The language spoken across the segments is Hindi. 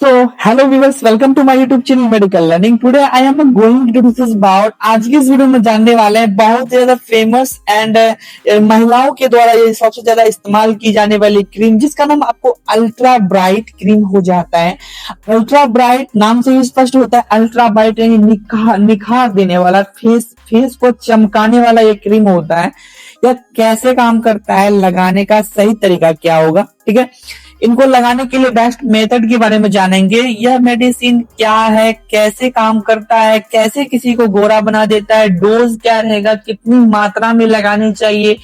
So, hello viewers, welcome to my YouTube channel Medical Learning. Today I am going to discuss about आज की इस वीडियो में जानने वाले हैं बहुत ज्यादा फेमस एंड महिलाओं के द्वारा ये सबसे ज्यादा इस्तेमाल की जाने वाली क्रीम जिसका नाम आपको अल्ट्रा ब्राइट क्रीम हो जाता है। अल्ट्रा ब्राइट नाम से ही स्पष्ट होता है, अल्ट्रा ब्राइट यानी निखार देने वाला, फेस को चमकाने वाला ये क्रीम होता है। यह कैसे काम करता है, लगाने का सही तरीका क्या होगा, ठीक है। इनको लगाने के लिए बेस्ट मेथड के बारे में जानेंगे। यह मेडिसिन क्या है, कैसे काम करता है, कैसे किसी को गोरा बना देता है, डोज क्या रहेगा, कितनी मात्रा में लगानी चाहिए,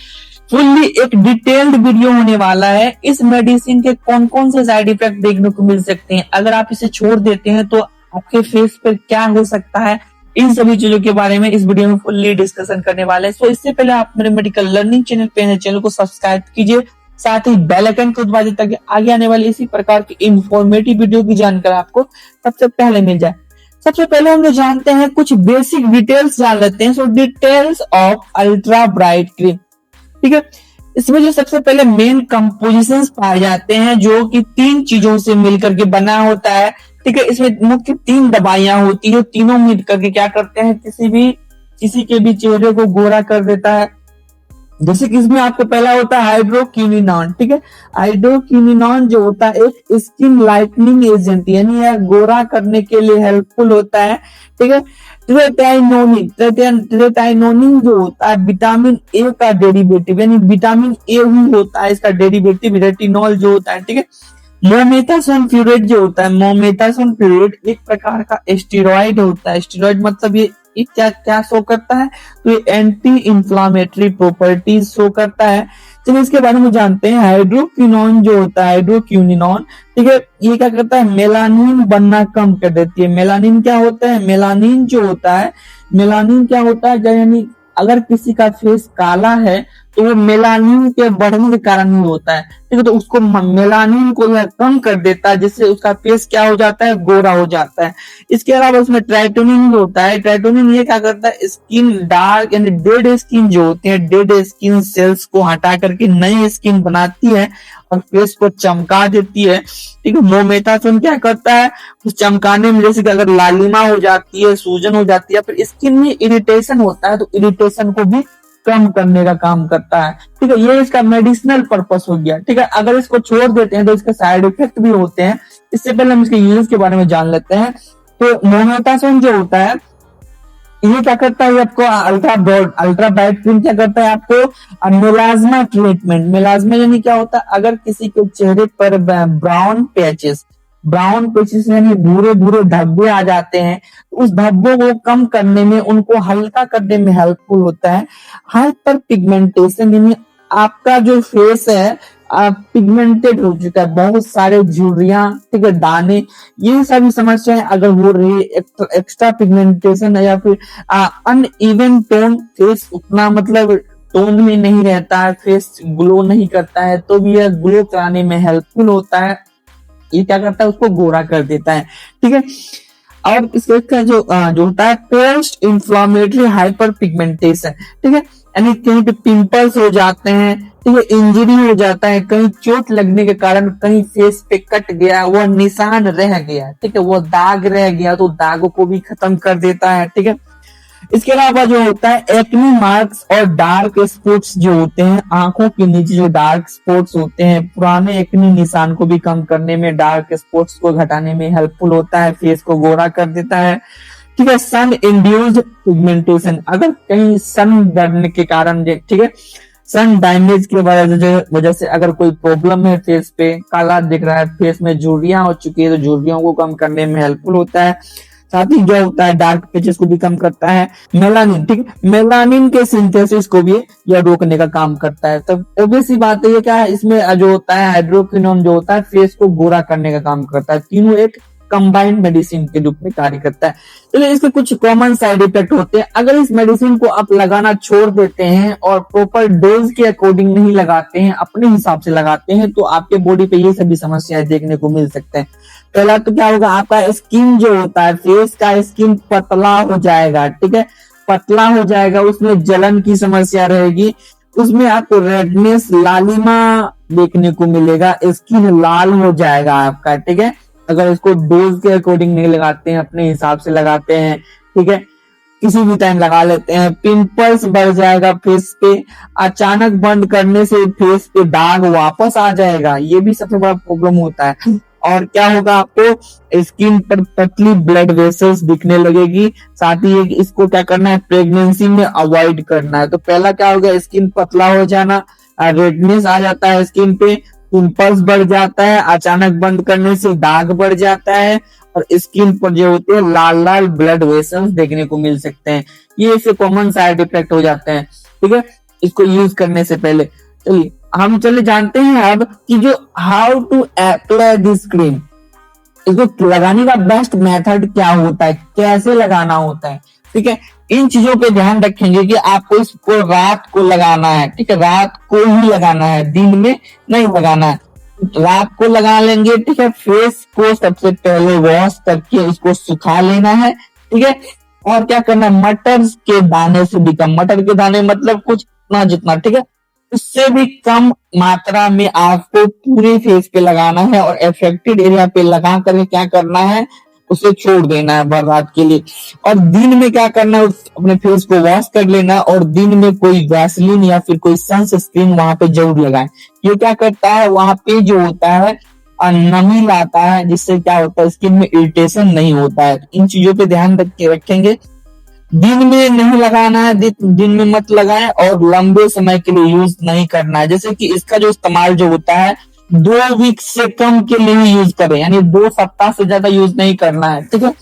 फुल्ली एक डिटेल्ड वीडियो होने वाला है। इस मेडिसिन के कौन कौन से साइड इफेक्ट देखने को मिल सकते हैं, अगर आप इसे छोड़ देते हैं तो आपके फेस पर क्या हो सकता है, इन सभी चीजों के बारे में इस वीडियो में फुल्ली डिस्कशन करने वाले हैं। सो इससे पहले आप मेरे मेडिकल लर्निंग चैनल पे हैं, चैनल को सब्सक्राइब कीजिए, साथ ही बेल आइकन को दबा दें ताकि आगे आने वाली इसी प्रकार की इंफॉर्मेटिव वीडियो की जानकारी आपको सबसे पहले मिल जाए। सबसे पहले हम जो जानते हैं कुछ बेसिक डिटेल्स जान लेते हैं। So details of ultra bright cream, ठीक है। इसमें जो सबसे पहले मेन कंपोजिशंस पाए जाते हैं जो कि 3 चीजों से मिलकर के बना होता है, ठीक है। इसमें मुख्य 3 दवाइयां होती है, तीनों मिलकर के क्या करते हैं, किसी के भी चेहरे को गोरा कर देता है। जैसे कि इसमें आपको पहला होता है हाइड्रोक्विनोन, ठीक है। हाइड्रोक्विनोन जो होता है एक स्किन लाइटनिंग एजेंट, यानी यह गोरा करने के लिए हेल्पफुल होता है, ठीक है। ट्रेटाइनोनिन जो होता है विटामिन ए का डेरिवेटिव, यानी विटामिन ए ही होता है इसका डेरिवेटिव, रेटिनॉल जो होता है, ठीक है। मोमेथासोन फ्यूरेट जो होता है, मोमेथासोन फ्यूरेट एक प्रकार का स्टेरॉइड होता है। स्टेरॉइड मतलब ये क्या क्या शो करता है, तो ये एंटी इंफ्लामेटरी प्रॉपर्टीज शो करता है। चलिए इसके बारे में जानते हैं। हाइड्रोक्विनोन जो होता है, हाइड्रोक्विनोन, ठीक है, ये क्या करता है, मेलानिन बनना कम कर देती है। मेलानिन क्या होता है, मेलानिन जो होता है, मेलानिन क्या होता है, यानी अगर किसी का फेस काला है तो वो मेलानिन के बढ़ने के कारण ही होता है, ठीक है। तो उसको मेलानिन को कम कर देता है जिससे उसका फेस क्या हो जाता है, गोरा हो जाता है। इसके अलावा उसमें ट्राइटोनिन होता है। ट्राइटोनिन ये क्या करता है, स्किन डार्क यानी डेड स्किन जो होते हैं, डेड स्किन सेल्स को हटा करके नई स्किन बनाती है और फेस को चमका देती है, ठीक है। मोमेथासोन क्या करता है, उस चमकाने में जैसे कि अगर लालिमा हो जाती है, सूजन हो जाती है, फिर स्किन में इरिटेशन होता है तो इरिटेशन को भी कम करने का काम करता है, ठीक है। ये इसका मेडिसिनल पर्पस हो गया, ठीक है। अगर इसको छोड़ देते हैं तो इसके साइड इफेक्ट भी होते हैं। इससे पहले हम इसके यूज के बारे में जान लेते हैं। तो मोमेथासोन जो होता है ये क्या करता है, आपको अल्ट्रा ब्राइट क्रीम क्या करता है, आपको मेलाज्मा ट्रीटमेंट। मेलाज्मा यानी क्या होता है, अगर किसी के चेहरे पर ब्राउन पेचेस यानी भूरे भूरे धब्बे आ जाते हैं तो उस धब्बों को कम करने में, उनको हल्का करने में हेल्पफुल होता है। हाइपर पिगमेंटेशन यानी आपका जो फेस है पिगमेंटेड हो चुका है, बहुत सारे झुर्रियां, ठीक है, दाने, ये सभी समस्याएं अगर हो रही है, एक्स्ट्रा पिगमेंटेशन है या फिर अनइवन टोन, फेस उतना मतलब टोन में नहीं रहता है, फेस ग्लो नहीं करता है, तो भी यह ग्लो कराने में हेल्पफुल होता है। ये क्या करता है, उसको गोरा कर देता है, ठीक है। और इसका जो होता है पोस्ट इंफ्लामेटरी हाइपर पिगमेंटेशन, ठीक है, यानी कहीं पे पिंपल्स हो जाते हैं, ठीक है, इंजरी हो जाता है, कहीं चोट लगने के कारण कहीं फेस पे कट गया, वो निशान रह गया, ठीक है, वो दाग रह गया तो दागों को भी खत्म कर देता है, ठीक है। इसके अलावा जो होता है एक्नी मार्क्स और डार्क स्पॉट्स जो होते हैं, आंखों के नीचे जो डार्क स्पॉट्स होते हैं, पुराने एक्नी निशान को भी कम करने में, डार्क स्पॉट्स को घटाने में हेल्पफुल होता है, फेस को गोरा कर देता है, ठीक है। सन इंड्यूस्ड पिगमेंटेशन, अगर कहीं सन बढ़ने के कारण, ठीक है, सन डैमेज की वजह से अगर कोई प्रॉब्लम है, फेस पे काला दिख रहा है, फेस में झुर्रियां हो चुकी है तो झुर्रियों को कम करने में हेल्पफुल होता है। साथ ही जो होता है डार्क पेचेस को भी कम करता है। मेलानिन, ठीक है, मेलानिन के सिंथेसिस को भी यह रोकने का काम करता है। तो ऑब्वियस सी बात है, ये क्या है, इसमें जो होता है हाइड्रोक्विनोन जो होता है फेस को गोरा करने का काम करता है। तीनों एक कंबाइंड मेडिसिन के रूप में कार्य करता है। तो इसके कुछ कॉमन साइड इफेक्ट होते हैं। अगर इस मेडिसिन को आप लगाना छोड़ देते हैं और प्रॉपर डोज के अकॉर्डिंग नहीं लगाते हैं, अपने हिसाब से लगाते हैं, तो आपके बॉडी पे ये सभी समस्याएं देखने को मिल सकते हैं। पहला तो क्या होगा, आपका स्किन जो होता है, फेस का स्किन पतला हो जाएगा, ठीक है, पतला हो जाएगा, उसमें जलन की समस्या रहेगी, उसमें आपको रेडनेस, लालिमा देखने को मिलेगा, स्किन लाल हो जाएगा आपका, ठीक है। अगर इसको डोज के अकॉर्डिंग नहीं लगाते हैं, अपने हिसाब से लगाते हैं, ठीक है, किसी भी टाइम लगा लेते हैं, पिंपल्स बढ़ जाएगा फेस पे, अचानक बंद करने से फेस पे दाग वापस आ जाएगा, ये भी सबसे बड़ा प्रॉब्लम होता है। और क्या होगा, आपको स्किन पर पतली ब्लड वेसल्स दिखने लगेगी। साथ ही इसको क्या करना है, प्रेगनेंसी में अवॉइड करना है। तो पहला क्या होगा, स्किन पतला हो जाना, रेडनेस आ जाता है स्किन पे, पिंपल्स बढ़ जाता है, अचानक बंद करने से दाग बढ़ जाता है, और स्किन पर जो होते हैं लाल लाल ब्लड वेसल्स देखने को मिल सकते हैं। ये इससे कॉमन साइड इफेक्ट हो जाते हैं, ठीक है, इसको यूज करने से पहले। चलिए हम चले जानते हैं अब कि जो how to apply this cream, इसको लगाने का बेस्ट मेथड क्या होता है, कैसे लगाना होता है, ठीक है। इन चीजों पे ध्यान रखेंगे कि आपको इसको रात को लगाना है, ठीक है, रात को ही लगाना है, दिन में नहीं लगाना है, रात को लगा लेंगे, ठीक है। फेस को सबसे पहले वॉश करके इसको सुखा लेना है, ठीक है। और क्या करना है, मटर के दाने से भी कम, मटर के दाने मतलब कुछ ना जितना, ठीक है, उससे भी कम मात्रा में आपको पूरे फेस पे लगाना है, और अफेक्टेड एरिया पे लगा करके क्या करना है, उसे छोड़ देना है भर रात के लिए। और दिन में क्या करना है, अपने फेस को वॉश कर लेना है, और दिन में कोई वैसलीन या फिर कोई सनस्क्रीन वहां पे जरूर लगाएं। ये क्या करता है, वहां पे जो होता है नमी लाता है, जिससे क्या होता है, स्किन में इरिटेशन नहीं होता है। इन चीजों पे ध्यान रखेंगे। दिन में नहीं लगाना है, दिन में मत लगाएं, और लंबे समय के लिए यूज नहीं करना है। जैसे कि इसका जो इस्तेमाल जो होता है 2 वीक से कम के लिए ही यूज करें, यानी 2 सप्ताह से ज्यादा यूज नहीं करना है, ठीक है।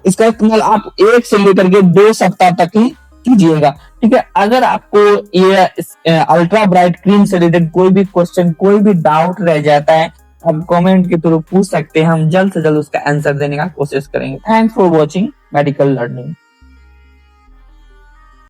इसका इस्तेमाल आप 1 से लेकर के 2 सप्ताह तक ही कीजिएगा, ठीक है। अगर आपको ये अल्ट्रा ब्राइट क्रीम से रिलेटेड कोई भी क्वेश्चन, कोई भी डाउट रह जाता है, आप कमेंट के थ्रू पूछ सकते हैं, हम जल्द से जल्द उसका आंसर देने का कोशिश करेंगे। Thanks for watching medical learning.